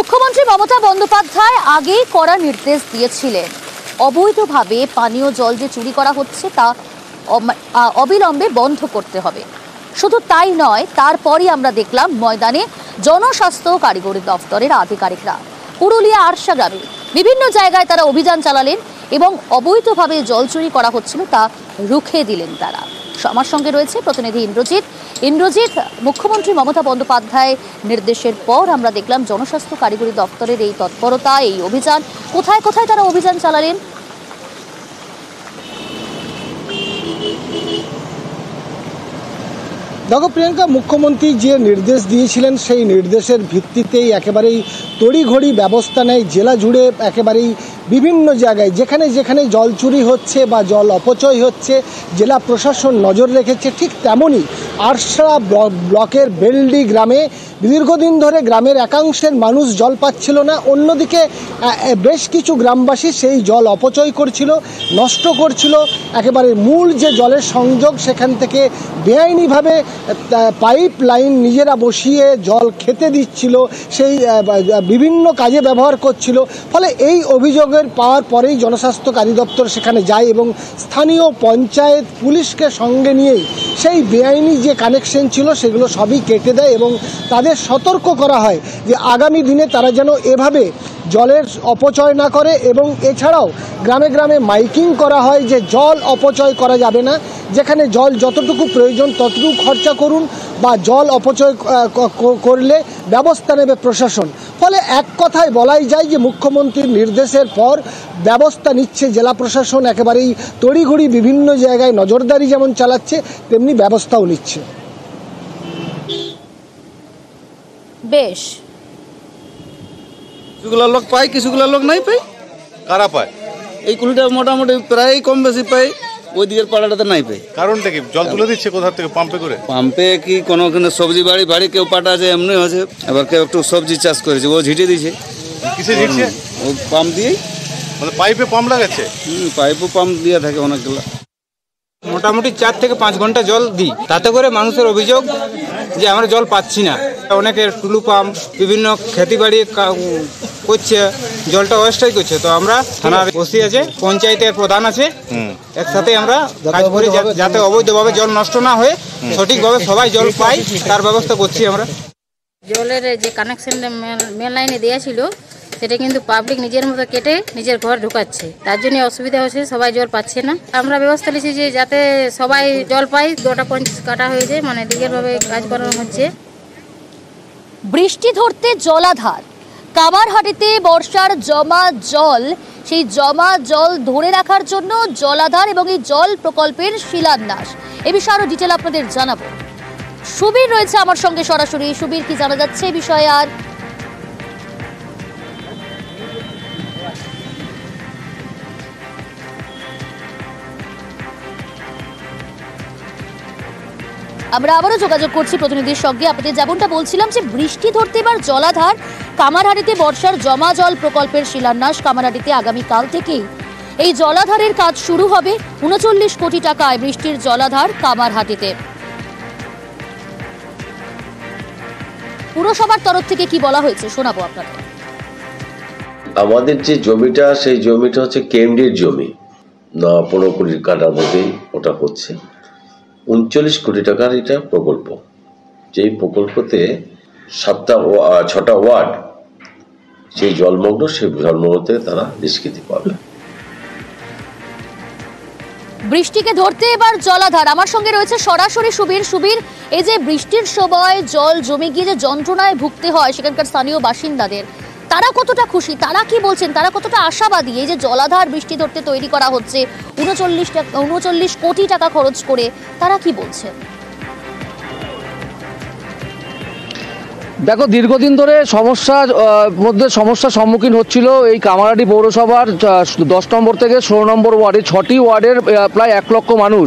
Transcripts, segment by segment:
মুখ্যমন্ত্রী মমতা বন্দ্যোপাধ্যায় আগেই কড়া নির্দেশ দিয়েছিলেন, অবৈধভাবে পানীয় জল যে চুরি করা হচ্ছে তা অবিলম্বে বন্ধ করতে হবে। শুধু তাই নয়, তারপরই আমরা দেখলাম ময়দানে জনস্বাস্থ্য কারিগরি দপ্তরের আধিকারিকরা পুরুলিয়া আরশা গ্রামে বিভিন্ন জায়গায় তারা অভিযান চালালেন এবং অবৈধভাবে জল চুরি করা হচ্ছিল তা রুখে দিলেন তারা। আমার সঙ্গে রয়েছে প্রতিনিধি ইন্দ্রজিৎ। মুখ্যমন্ত্রী মমতা বন্দ্যোপাধ্যায় নির্দেশের পর আমরা দেখলাম জনস্বাস্থ্য কারিগরি দপ্তরের এই তৎপরতা, এই অভিযান, কোথায় কোথায় তারা অভিযান চালালেন? দেখো প্রিয়াঙ্কা, মুখ্যমন্ত্রী যে নির্দেশ দিয়েছিলেন সেই নির্দেশের ভিত্তিতেই একেবারেই তড়িঘড়ি ব্যবস্থা নেয় জেলা জুড়ে। একেবারেই বিভিন্ন জায়গায় যেখানে যেখানে জল চুরি হচ্ছে বা জল অপচয় হচ্ছে জেলা প্রশাসন নজর রেখেছে। ঠিক তেমনই আরশা ব্লকের বেলডি গ্রামে দীর্ঘদিন ধরে গ্রামের একাংশের মানুষ জল পাচ্ছিল না, অন্যদিকে বেশ কিছু গ্রামবাসী সেই জল অপচয় করছিল, নষ্ট করছিল। একেবারে মূল যে জলের সংযোগ সেখান থেকে বেআইনিভাবে পাইপ লাইন নিজেরা বসিয়ে জল খেতে দিচ্ছিল, সেই বিভিন্ন কাজে ব্যবহার করছিল। ফলে এই অভিযোগের পাওয়ার পরেই জনস্বাস্থ্য কারিদপ্তর সেখানে যায় এবং স্থানীয় পঞ্চায়েত পুলিশকে সঙ্গে নিয়েই সেই বেআইনি যে কানেকশন ছিল সেগুলো সবই কেটে দেয় এবং তাদের সতর্ক করা হয় যে আগামী দিনে তারা যেন এভাবে জলের অপচয় না করে। এবং এছাড়াও গ্রামে গ্রামে মাইকিং করা হয় যে জল অপচয় করা যাবে না, যেখানে জল যতটুকু প্রয়োজন ততটুকু খরচা করুন, বা জল অপচয় করলে ব্যবস্থা নেবে প্রশাসন। ফলে এক কথায় বলাই যায় যে মুখ্যমন্ত্রীর নির্দেশের পর ব্যবস্থা নিচ্ছে জেলা প্রশাসন, একেবারেই তড়িঘড়ি বিভিন্ন জায়গায় নজরদারি যেমন চালাচ্ছে তেমনি ব্যবস্থাও নিচ্ছে। বেশ, কিছুগুলো লোক পায়, কিছুগুলো লোক নাই পায়। কারা পায়? এই কুলিটা মোটামুটি প্রায় কম বেশি পায়, ওই দিকের পাড়াটাতে নাই পায়। কারণটা কি? জল তুলে দিচ্ছে কোথা থেকে? পাম্পে করে? পাম্পে কি কোনো সবজি বাড়ি কেউ পাটা আছে এমনি হয়েছে, এবার কেউ একটু সবজি চাষ করেছে, ও ঝিটে দিয়েছে। কিসে ঝিটছে? ও পাম্প দিয়েই, মানে পাইপে পাম্প লাগাচ্ছে? পাইপও পাম্প দিয়ে থাকে অনেকগুলো। মোটামুটি 4 থেকে 5 ঘন্টা জল দিই, তাতে করে মানুষের অভিযোগ যে আমরা জল পাচ্ছি না। অনেকের টুলু পাম্প বিভিন্ন খেতিবাড়ি করছে, জলটা ওয়েস্টাই করছে। তো আমরা থানার ওসি আছে, পঞ্চায়েতের প্রধান আছে, একসাথে আমরা কাজ করি যাতে অবৈধভাবে জল নষ্ট না হয়ে সঠিকভাবে সবাই জল পাই তার ব্যবস্থা করছি আমরা। জলের যে কানেকশন মেন লাইনে দেওয়া ছিল সেটা কিন্তু পাবলিক নিজের মতো কেটে নিজের ঘর ঢুকাচ্ছে, তার জন্য অসুবিধা হচ্ছে, সবাই জল পাচ্ছে না। আমরা ব্যবস্থা নিয়েছি যে যাতে সবাই জল পায়, 2টা পঞ্চ কাটা হয়ে যায়, মানে দিকেরভাবে কাজ করানো হচ্ছে। বৃষ্টি ধরতে জলাধার, কামারহাটিতে বর্ষার জমা জল, সেই জমা জল ধরে রাখার জন্য জলাধার এবং এই জল প্রকল্পের শিলান্যাস। এ বিষয়ে আরো ডিটেল আপনাদের জানাবো। সুবীর রয়েছে আমার সঙ্গে সরাসরি। সুবীর, কি জানা যাচ্ছে এই বিষয়ে? আর আমরা আবারও যোগাযোগ করছি প্রতিনিধির সঙ্গে। আপনাদের যেমনটা বলছিলাম যে বৃষ্টি ধরতে এবার জলাধার, কামারহাটিতে বর্ষার জমা জল প্রকল্পের শিলান্যাস। কামারহাটিতে আগামীকাল থেকেই এই জলাধারের কাজ শুরু হবে। 39 কোটি টাকায় বৃষ্টির জলাধার কামারহাটিতে। পুরসভার তরফ থেকে কি বলা হয়েছে শোনাবো আপনাদের। আমাদের যে জমিটা, সেই জমিটা হচ্ছে কেএমডির জমি, না 15 কোটি কাটার মধ্যেই ওটা হচ্ছে। 39 কোটি টাকার এটা প্রকল্প, যেই প্রকল্পতে 6টা ওয়ার্ড সেই জলমগ্ন, সেই জলমগ্নতে তারা নিষ্কৃতি পাবে। বৃষ্টিকে ধরতে এবার জলাধার। আমার সঙ্গে রয়েছে সরাসরি সুবীর। এই যে বৃষ্টির সময় জল জমে গিয়ে যে যন্ত্রণায় ভুগতে হয় সেখানকার স্থানীয় বাসিন্দাদের, তারা কতটা খুশি, তারা কি বলছেন, তারা কতটা আশাবাদী? এই যে জলাধার বৃষ্টি ধরতে তৈরি করা হচ্ছে 39 কোটি টাকা খরচ করে, তারা কি বলছেন? দেখো, দীর্ঘদিন ধরে সমস্যার সম্মুখীন হচ্ছিল এই কামারহাটি পৌরসভার 10 নম্বর থেকে 16 নম্বর ওয়ার্ডে 6টি ওয়ার্ডের প্রায় 1 লক্ষ মানুষ।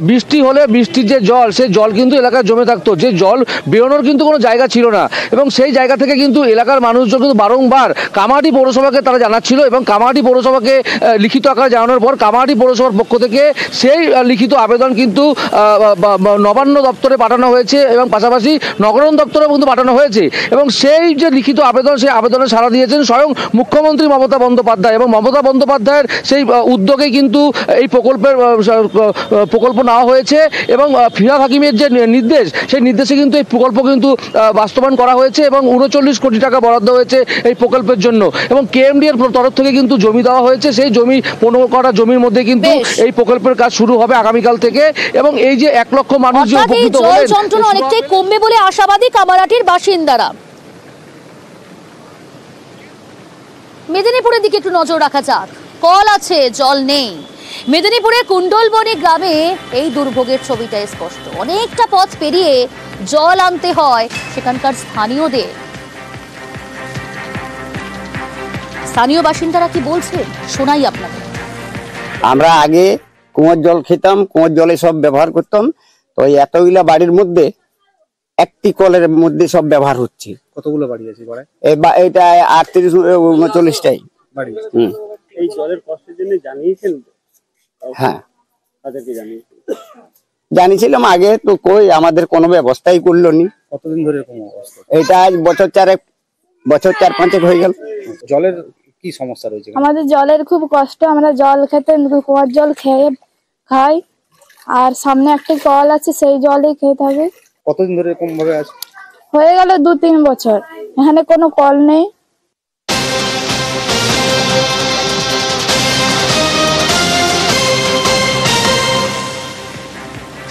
বৃষ্টি হলে বৃষ্টির যে জল, সেই জল কিন্তু এলাকায় জমে থাকতো, যে জল বেরোনোর কিন্তু কোনো জায়গা ছিল না। এবং সেই জায়গা থেকে কিন্তু এলাকার মানুষজন কিন্তু বারংবার কামারহাটি পৌরসভাকে তারা জানাচ্ছিল এবং কামারহাটি পৌরসভাকে লিখিত আকারে জানানোর পর কামারহাটি পৌরসভার পক্ষ থেকে সেই লিখিত আবেদন কিন্তু নবান্ন দপ্তরে পাঠানো হয়েছে এবং পাশাপাশি নগরায়ণ দপ্তরেও কিন্তু পাঠানো হয়েছে এবং সেই যে লিখিত আবেদন, সেই আবেদনে সাড়া দিয়েছেন স্বয়ং মুখ্যমন্ত্রী মমতা বন্দ্যোপাধ্যায় এবং মমতা বন্দ্যোপাধ্যায়ের সেই উদ্যোগে কিন্তু এই প্রকল্প নেওয়া হয়েছে এবং ফিরহাদ হাকিমের যে নির্দেশ, সেই নির্দেশে কিন্তু এই প্রকল্প কিন্তু বাস্তবায়ন করা হয়েছে এবং 39 কোটি টাকা বরাদ্দ হয়েছে এই প্রকল্পের জন্য এবং কেএমডি এর তরফ থেকে কিন্তু জমি দেওয়া হয়েছে। সেই জমি 15 কাঠা জমির মধ্যে কিন্তু এই প্রকল্পের কাজ শুরু হবে আগামীকাল থেকে এবং এই যে 1 লক্ষ মানুষ যে উপকৃত হলেন, জল যন্ত্রণা অনেকটাই কমবে বলে আশাবাদী কামারহাটির বাসিন্দারা। মেদিনীপুরের দিকে একটু নজর রাখা যাক। কল আছে, জল নেই। মেদিনীপুরের কুণ্ডলবনি গ্রামে এই দুর্ভোগের ছবিটা স্পষ্ট। অনেকটা পথ পেরিয়ে জল আনতে হয় সেখানকার স্থানীয়দের। স্থানীয় বাসিন্দারা কি বলছেন শোনাই আপনাদের। আমরা আগে কুয়োর জল খেতাম, কুয়োর জলে সব ব্যবহার করতাম। তো এতগুলা বাড়ির মধ্যে একটি কলের মধ্যে সব ব্যবহার হচ্ছে। কতগুলো বাড়ি আছে? এটা 38-39টাই বাড়ি। এই জলের কষ্টের জন্য জানিয়েছেন? হ্যাঁ তাদেরকে জানিয়েছেন? জানিয়েছিলাম আগে, তো কই আমাদের কোনো ব্যবস্থাই করলো নি। কতদিন ধরে এরকম অবস্থা? এটা আজ বছর 4-5 হয়ে গেল। জলের কি সমস্যা রয়েছে? আমাদের জলের খুব কষ্ট। আমরা জল খেতে কুয়ার জল খাই আর সামনে একটা কল আছে, সেই জলই খেয়ে থাকি। কতদিন ধরে এরকম ভাবে আছে? হয়ে গেল 2-3 বছর। এখানে কোনো কল নেই।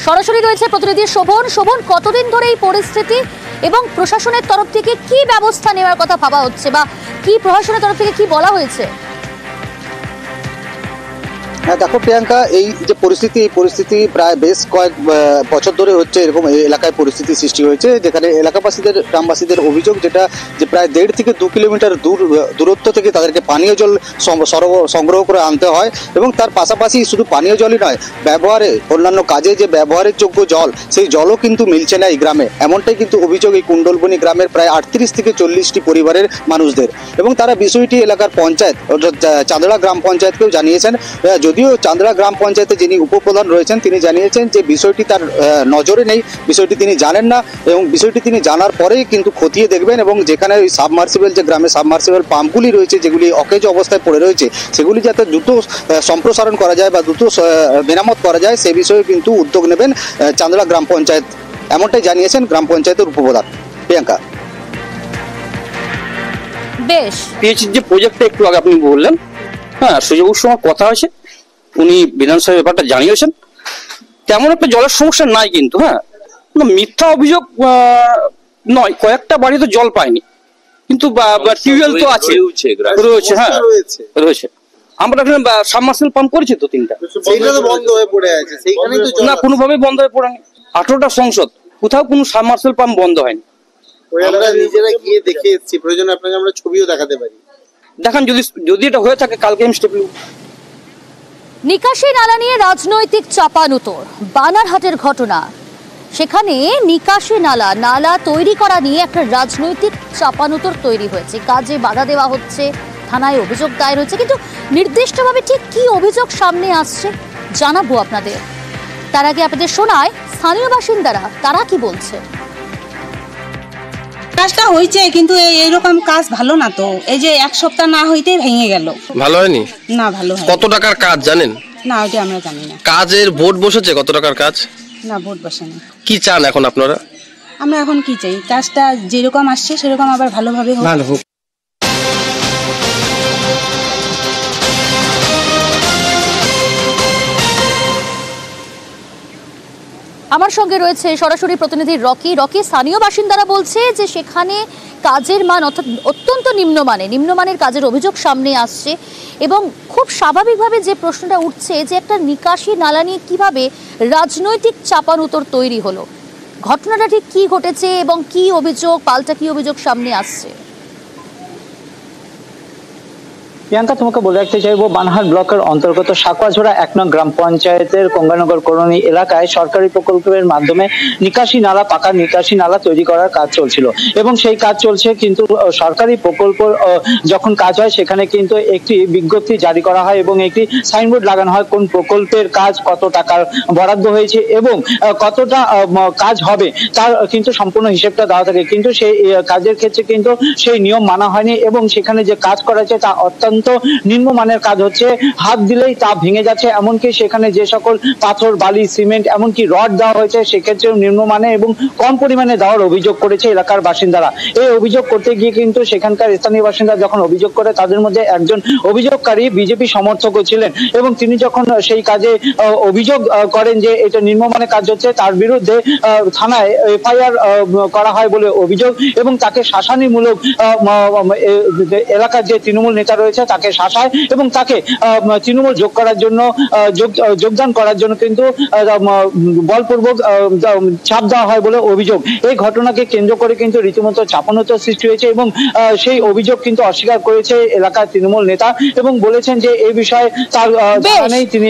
সরাসরি রয়েছে প্রতিনিধি শোভন। শোভন, কতদিন ধরে এই পরিস্থিতি এবং প্রশাসনের তরফ থেকে কি ব্যবস্থা নেওয়ার কথা ভাবা হচ্ছে বা কি প্রশাসনের তরফ থেকে কি বলা হয়েছে? হ্যাঁ দেখো প্রিয়াঙ্কা, এই যে পরিস্থিতি প্রায় বেশ কয়েক বছর ধরে হচ্ছে। এরকম এই এলাকায় পরিস্থিতি সৃষ্টি হয়েছে যেখানে গ্রামবাসীদের অভিযোগ যেটা যে প্রায় 1.5 থেকে 2 কিলোমিটার দূরত্ব থেকে তাদেরকে পানীয় জল সংগ্রহ করে আনতে হয় এবং তার পাশাপাশি শুধু পানীয় জলই নয়, ব্যবহারে অন্যান্য কাজে যে ব্যবহারের যোগ্য জল, সেই জলও কিন্তু মিলছে না এই গ্রামে। এমনটাই কিন্তু অভিযোগ এই কুণ্ডলবনি গ্রামের প্রায় 38 থেকে 40টি পরিবারের মানুষদের এবং তারা বিষয়টি এলাকার পঞ্চায়েত চাঁদড়া গ্রাম পঞ্চায়েতকেও জানিয়েছেন। যদিও চাঁদড়া গ্রাম পঞ্চায়েতে যিনি উপপ্রধান রয়েছেন তিনি জানিয়েছেন যে বিষয়টি তার নজরে নেই, বিষয়টি তিনি জানেন না এবং বিষয়টি তিনি জানার পরেই কিন্তু খতিয়ে দেখবেন এবং যেখানে ওই সাবমার্সিবল যে গ্রামে সাবমার্সিবল পাম্পগুলি রয়েছে যেগুলি অকেজ অবস্থায় পড়ে রয়েছে সেগুলি যাতে দ্রুত সম্প্রসারণ করা যায় বা দ্রুত মেরামত করা যায় সে বিষয়ে কিন্তু উদ্যোগ নেবেন চাঁদড়া গ্রাম পঞ্চায়েত, এমনটাই জানিয়েছেন গ্রাম পঞ্চায়েতের উপপ্রধান। প্রিয়াঙ্কা, বেশ পিএইচডি যে প্রজেক্টটা একটু আগে আপনি বললেন, হ্যাঁ সুযোগের সময় কথা হয়েছে, উনি বিধানসভায় ব্যাপারটা জানিয়েছেন। তেমন একটা জলের সমস্যা নাই কিন্তু, হ্যাঁ মিথ্যা অভিযোগ নয়, কয়েকটা বাড়ি তো জল পায়নি কিন্তু টিউবওয়েল তো আছে রয়েছে, হ্যাঁ রয়েছে। আমরা এখানে সাবমার্সিবল পাম্প করেছি তো 3টা, না কোনোভাবেই বন্ধ হয়ে পড়েনি। 18টা সংসদ কোথাও কোনো সাবমার্সিবল পাম্প বন্ধ হয়নি। আমরা নিজেরা গিয়ে দেখে এসেছি, প্রয়োজনে আপনাকে আমরা ছবিও দেখাতে পারি। দেখান যদি এটা হয়ে থাকে কালকে আমি স্টেপ নেব। নিকাশি নালা নিয়ে রাজনৈতিক চাপানুতোর, বানারহাটের ঘটনা। সেখানে নিকাশি নালা তৈরি করা নিয়ে একটা রাজনৈতিক চাপানুতোর তৈরি হয়েছে। কাজে বাধা দেওয়া হচ্ছে, থানায় অভিযোগ দায়ের হয়েছে, কিন্তু নির্দিষ্টভাবে ঠিক কি অভিযোগ সামনে আসছে জানাবো আপনাদের। তার আগে আপনাদের শোনায় স্থানীয় বাসিন্দারা তারা কি বলছে। কাজটা হয়েছে কিন্তু এইরকম কাজ ভালো না তো, এই যে 1 সপ্তাহ না হইতে ভেঙে গেল। ভালো হয়নি? না ভালো হয়। কত টাকার কাজ জানেন? না ওটা আমরা জানি না। কাজের বোর্ড বসেছে কত টাকার কাজ? না বোর্ড বসেনি। কি চান এখন আপনারা? আমরা এখন কি চাই, কাজটা যেরকম আসছে সেরকম আবার ভালোভাবে হোক। আমার সঙ্গে রয়েছে সরাসরি প্রতিনিধি রকি। স্থানীয় বাসিন্দারা বলছে যে সেখানে কাজের মান অত্যন্ত নিম্নমানের কাজের অভিযোগ সামনে আসছে এবং খুব স্বাভাবিকভাবে যে প্রশ্নটা উঠছে যে একটা নিকাশি নালা নিয়ে কিভাবে রাজনৈতিক চাপানুতোর তৈরি হলো, ঘটনাটা ঠিক কি ঘটেছে এবং কি অভিযোগ, পাল্টা কি অভিযোগ সামনে আসছে। প্রিয়াঙ্কা, তোমাকে বলে রাখতে চাইবো, বানহাট ব্লকের অন্তর্গত সাকুয়াঝোড়া 1 নং গ্রাম পঞ্চায়েতের গঙ্গানগর কলোনি এলাকায় সরকারি প্রকল্পের মাধ্যমে নিকাশি নালা, পাকা নিকাশি নালা তৈরি করার কাজ চলছিল এবং সেই কাজ চলছে। কিন্তু সরকারি প্রকল্প যখন কাজ হয় সেখানে কিন্তু একটি বিজ্ঞপ্তি জারি করা হয় এবং একটি সাইনবোর্ড লাগানো হয় কোন প্রকল্পের কাজ, কত টাকার বরাদ্দ হয়েছে এবং কতটা কাজ হবে তার কিন্তু সম্পূর্ণ হিসেবটা দেওয়া থাকে। কিন্তু সেই কাজের ক্ষেত্রে কিন্তু সেই নিয়ম মানা হয়নি এবং সেখানে যে কাজ করা হয়েছে তা অত্যন্ত নিম্নমানের কাজ হচ্ছে, হাত দিলেই তা ভেঙে যাচ্ছে। এমনকি সেখানে যে সকল পাথর, বালি, সিমেন্ট, এমনকি রড দেওয়া হয়েছে সেক্ষেত্রেও নিম্নমানে এবং কম পরিমাণে দেওয়ার অভিযোগ করেছে এলাকার বাসিন্দারা। এই অভিযোগ করতে গিয়ে কিন্তু সেখানকার স্থানীয় বাসিন্দা যখন অভিযোগ করে, তাদের মধ্যে একজন অভিযোগকারী বিজেপি সমর্থকও ছিলেন এবং তিনি যখন সেই কাজে অভিযোগ করেন যে এটা নিম্নমানের কাজ হচ্ছে, তার বিরুদ্ধে থানায় এফআইআর করা হয় বলে অভিযোগ এবং তাকে শাসানিমূলক এলাকার যে তৃণমূল নেতা রয়েছে তাকে শাসায় এবং তাকে তৃণমূল যোগদান করার জন্য কিন্তু বলপূর্বক চাপ দেওয়া হয় বলে অভিযোগ। এই ঘটনাকে কেন্দ্র করে কিন্তু রীতিমতো চাপানোতর সৃষ্টি হয়েছে এবং সেই অভিযোগ কিন্তু অস্বীকার করেছে এলাকার তৃণমূল নেতা এবং বলেছেন যে এই বিষয়ে তার জানা নেই, তিনি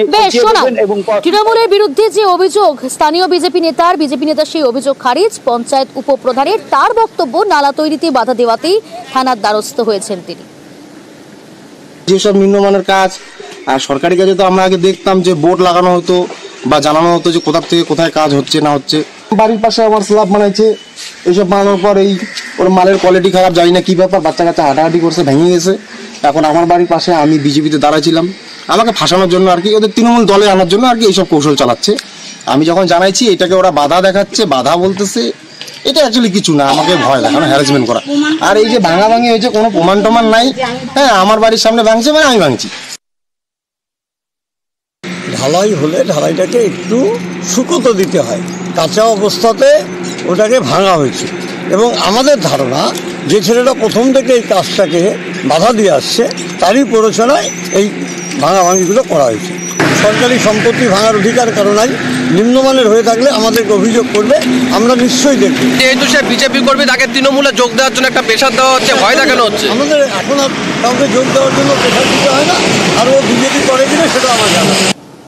এবং তৃণমূলের বিরুদ্ধে যে অভিযোগ স্থানীয় বিজেপি নেতা সেই অভিযোগ খারিজ। পঞ্চায়েত উপপ্রধানের তার বক্তব্য, নালা তৈরিতে বাধা দেওয়াতেই থানার দ্বারস্থ হয়েছেন তিনি। যেসব নিম্নমানের কাজ আর সরকারি কাজে তো আমরা আগে দেখতাম যে বোর্ড লাগানো হতো বা জানানো হতো যে কোথা থেকে কোথায় কাজ হচ্ছে না হচ্ছে। বাড়ির পাশে আবার স্ল্যাব বানাইছে, এইসব বানানোর পর ওর মালের কোয়ালিটি খারাপ, জানি না কি ব্যাপার, বাচ্চা কাচ্চা হাঁটাহাঁটি করছে, ভেঙে গেছে। এখন আমার বাড়ির পাশে আমি বিজেপিতে দাঁড়াইছিলাম, আমাকে ফাঁসানোর জন্য আর কি, ওদের তৃণমূল দলে আনার জন্য আর কি এইসব কৌশল চালাচ্ছে। আমি যখন জানাইছি এটাকে ওরা বাধা দেখাচ্ছে, বাধা বলতেছে, এটা অ্যাকচুয়ালি কিছু না, আমাকে ভয় দেখানো, হ্যারাসমেন্ট করা। আর এই যে ভাঙাভাঙি হয়েছে, কোনো প্রমাণ টমান নাই। হ্যাঁ, আমার বাড়ির সামনে ভাঙছে মানে আমি ভাঙছি। ঢালাই হলে ঢালাইটাকে একটু শুকোতে দিতে হয়, কাঁচা অবস্থাতে ওটাকে ভাঙা হয়েছে এবং আমাদের ধারণা যে ছেলেটা প্রথম থেকে এই কাজটাকে বাধা দিয়ে আসছে তারই প্ররোচনায় এই ভাঙাভাঙিগুলো করা হয়েছে। সরকারি সম্পত্তি ভাঙার অধিকার কারণেই নিম্নমানের হয়ে থাকলে আমাদেরকে অভিযোগ করবে, আমরা নিশ্চয়ই দেখব। যেহেতু সে বিজেপি কর্মী, তাকে তৃণমূলে যোগ দেওয়ার জন্য একটা প্রেশার দেওয়া হচ্ছে, ভয় দেখানো হচ্ছে। আমাদের এখন আর কাউকে যোগ দেওয়ার জন্য প্রেশার দিতে হয় না, আর ও বিজেপি করে কিনা সেটা আমার জানা।